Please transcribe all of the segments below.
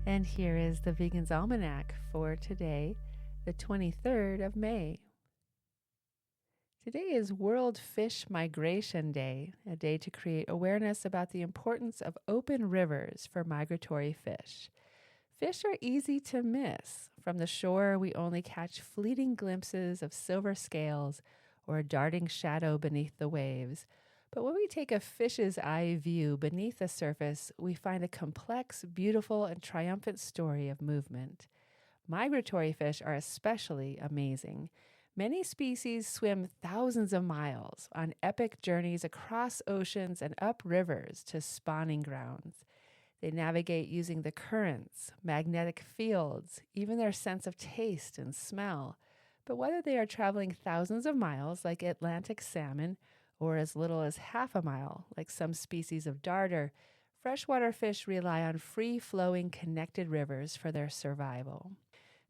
And here is the Vegan's Almanac for today, the 23rd of May. Today is World Fish Migration Day, a day to create awareness about the importance of open rivers for migratory fish. Fish are easy to miss. From the shore, we only catch fleeting glimpses of silver scales or a darting shadow beneath the waves. But when we take a fish's eye view beneath the surface, we find a complex, beautiful, and triumphant story of movement. Migratory fish are especially amazing. Many species swim thousands of miles on epic journeys across oceans and up rivers to spawning grounds. They navigate using the currents, magnetic fields, even their sense of taste and smell. But whether they are traveling thousands of miles like Atlantic salmon or as little as half a mile like some species of darter, freshwater fish rely on free-flowing connected rivers for their survival.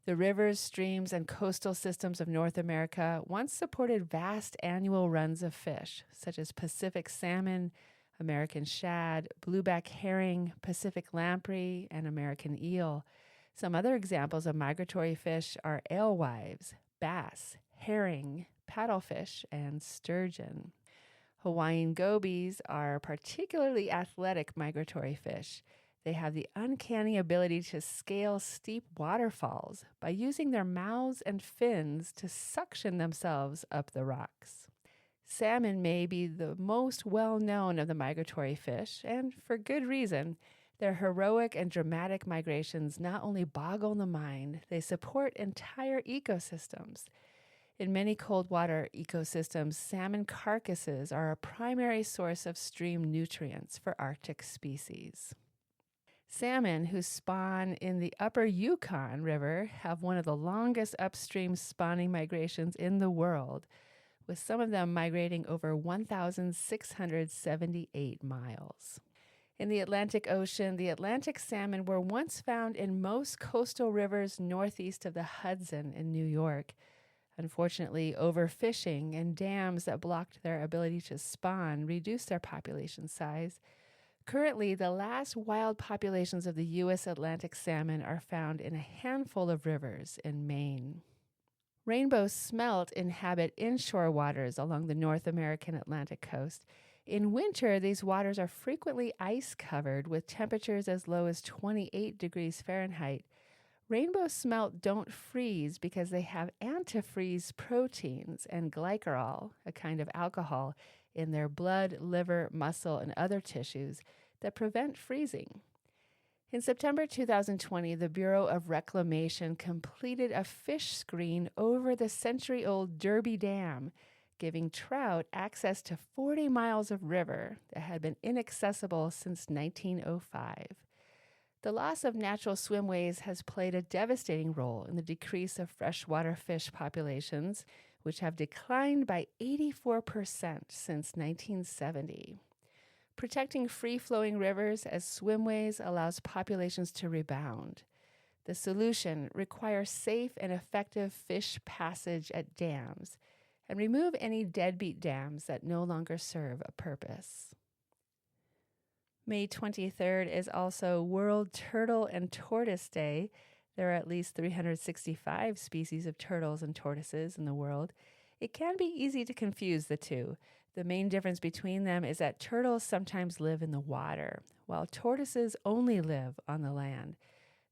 The rivers, streams, and coastal systems of North America once supported vast annual runs of fish, such as Pacific salmon, American shad, blueback herring, Pacific lamprey, and American eel. Some other examples of migratory fish are alewives, bass, herring, paddlefish, and sturgeon. Hawaiian gobies are particularly athletic migratory fish. They have the uncanny ability to scale steep waterfalls by using their mouths and fins to suction themselves up the rocks. Salmon may be the most well-known of the migratory fish, and for good reason. Their heroic and dramatic migrations not only boggle the mind, they support entire ecosystems. In many cold water ecosystems, salmon carcasses are a primary source of stream nutrients for Arctic species. Salmon who spawn in the upper Yukon River have one of the longest upstream spawning migrations in the world, with some of them migrating over 1,678 miles. In the Atlantic Ocean, the Atlantic salmon were once found in most coastal rivers northeast of the Hudson in New York. Unfortunately, overfishing and dams that blocked their ability to spawn reduced their population size. Currently, the last wild populations of the U.S. Atlantic salmon are found in a handful of rivers in Maine. Rainbow smelt inhabit inshore waters along the North American Atlantic coast. In winter, these waters are frequently ice-covered with temperatures as low as 28 degrees Fahrenheit. Rainbow smelt don't freeze because they have antifreeze proteins and glycerol, a kind of alcohol, in their blood, liver, muscle, and other tissues that prevent freezing. In September 2020, the Bureau of Reclamation completed a fish screen over the century-old Derby Dam, giving trout access to 40 miles of river that had been inaccessible since 1905. The loss of natural swimways has played a devastating role in the decrease of freshwater fish populations, which have declined by 84% since 1970. Protecting free-flowing rivers as swimways allows populations to rebound. The solution requires safe and effective fish passage at dams and remove any deadbeat dams that no longer serve a purpose. May 23rd is also World Turtle and Tortoise Day. There are at least 365 species of turtles and tortoises in the world. It can be easy to confuse the two. The main difference between them is that turtles sometimes live in the water, while tortoises only live on the land.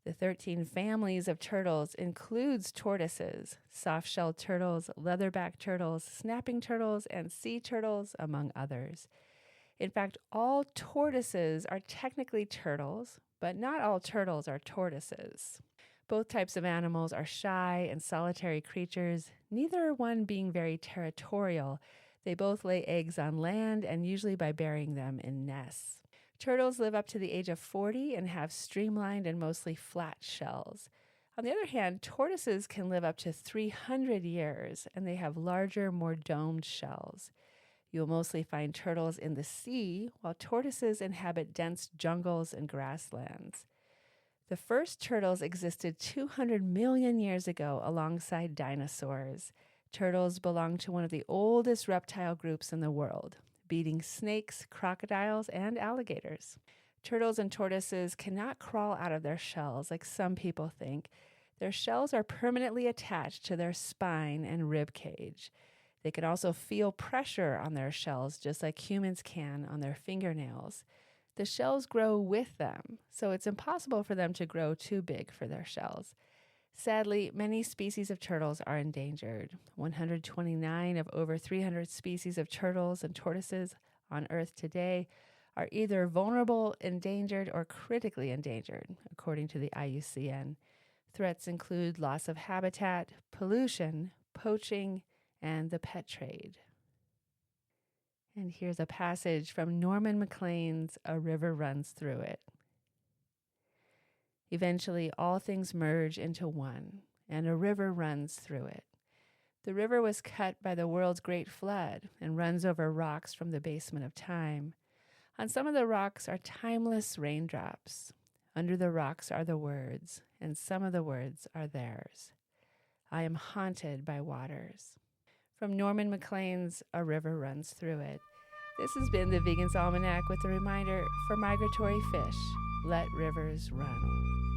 The 13 families of turtles includes tortoises, soft-shelled turtles, leatherback turtles, snapping turtles, and sea turtles, among others. In fact, all tortoises are technically turtles, but not all turtles are tortoises. Both types of animals are shy and solitary creatures, neither one being very territorial. They both lay eggs on land and usually by burying them in nests. Turtles live up to the age of 40 and have streamlined and mostly flat shells. On the other hand, tortoises can live up to 300 years, and they have larger, more domed shells. You'll mostly find turtles in the sea, while tortoises inhabit dense jungles and grasslands. The first turtles existed 200 million years ago alongside dinosaurs. Turtles belong to one of the oldest reptile groups in the world, beating snakes, crocodiles, and alligators. Turtles and tortoises cannot crawl out of their shells like some people think. Their shells are permanently attached to their spine and rib cage. They can also feel pressure on their shells just like humans can on their fingernails. The shells grow with them, so it's impossible for them to grow too big for their shells. Sadly, many species of turtles are endangered. 129 of over 300 species of turtles and tortoises on Earth today are either vulnerable, endangered, or critically endangered, according to the IUCN. Threats include loss of habitat, pollution, poaching, and the pet trade. And here's a passage from Norman Maclean's A River Runs Through It. Eventually, all things merge into one, and a river runs through it. The river was cut by the world's great flood and runs over rocks from the basement of time. On some of the rocks are timeless raindrops. Under the rocks are the words, and some of the words are theirs. I am haunted by waters. From Norman Maclean's A River Runs Through It. This has been the Vegan's Almanac with a reminder for migratory fish, let rivers run.